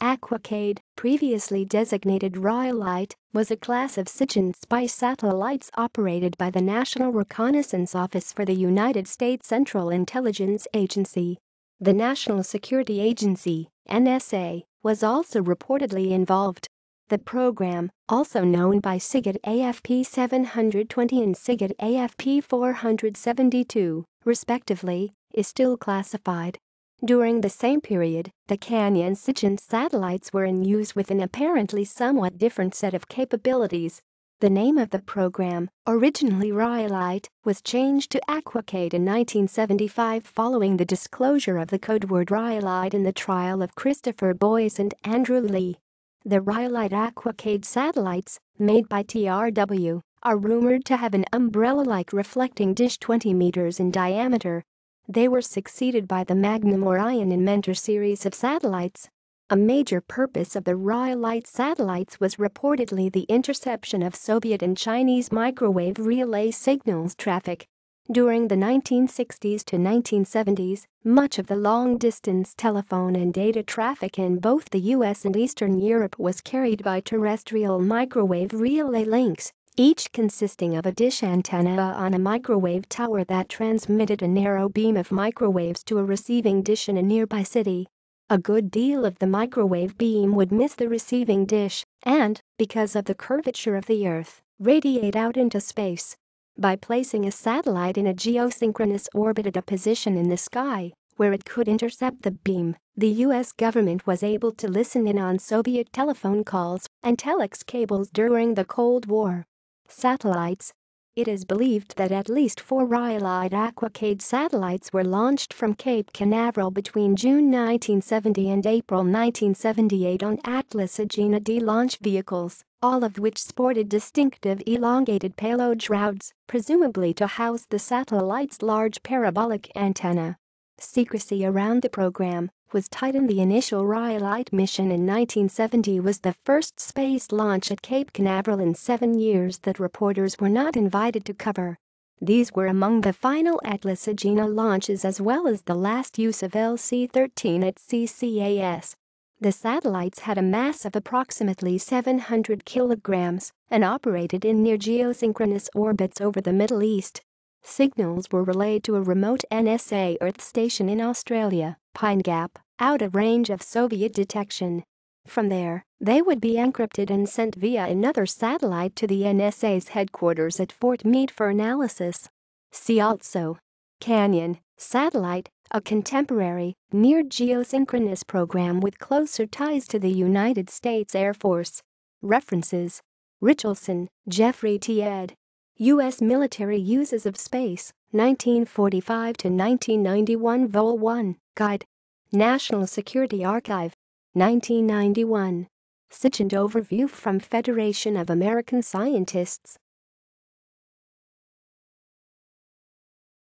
Aquacade, previously designated Rhyolite, was a class of SIGINT spy satellites operated by the National Reconnaissance Office for the United States Central Intelligence Agency. The National Security Agency, NSA, was also reportedly involved. The program, also known by SIGAD AFP 720 and SIGAD AFP 472, respectively, is still classified. During the same period, the Canyon SIGINT satellites were in use with an apparently somewhat different set of capabilities. The name of the program, originally Rhyolite, was changed to Aquacade in 1975 following the disclosure of the codeword Rhyolite in the trial of Christopher Boyce and Andrew Lee. The Rhyolite Aquacade satellites, made by TRW, are rumored to have an umbrella-like reflecting dish 20 meters in diameter. They were succeeded by the Magnum Orion and Mentor series of satellites. A major purpose of the Rhyolite satellites was reportedly the interception of Soviet and Chinese microwave relay signals traffic. During the 1960s to 1970s, much of the long-distance telephone and data traffic in both the US and Eastern Europe was carried by terrestrial microwave relay links, each consisting of a dish antenna on a microwave tower that transmitted a narrow beam of microwaves to a receiving dish in a nearby city. A good deal of the microwave beam would miss the receiving dish and, because of the curvature of the Earth, radiate out into space. By placing a satellite in a geosynchronous orbit at a position in the sky where it could intercept the beam, the US government was able to listen in on Soviet telephone calls and telex cables during the Cold War. Satellites. It is believed that at least 4 Rhyolite Aquacade satellites were launched from Cape Canaveral between June 1970 and April 1978 on Atlas Agena D launch vehicles, all of which sported distinctive elongated payload shrouds, presumably to house the satellite's large parabolic antenna. Secrecy around the program was tight, and the initial Rhyolite mission in 1970 was the first space launch at Cape Canaveral in 7 years that reporters were not invited to cover. These were among the final Atlas Agena launches as well as the last use of LC-13 at CCAS. The satellites had a mass of approximately 700 kilograms and operated in near geosynchronous orbits over the Middle East. Signals were relayed to a remote NSA Earth station in Australia, Pine Gap, out of range of Soviet detection. From there, they would be encrypted and sent via another satellite to the NSA's headquarters at Fort Meade for analysis. See also: Canyon Satellite, a contemporary, near-geosynchronous program with closer ties to the United States Air Force. References: Richardson, Jeffrey T. ed. U.S. Military Uses of Space, 1945 to 1991 Vol. 1, Guide. National Security Archive. 1991. SIGINT Overview from Federation of American Scientists.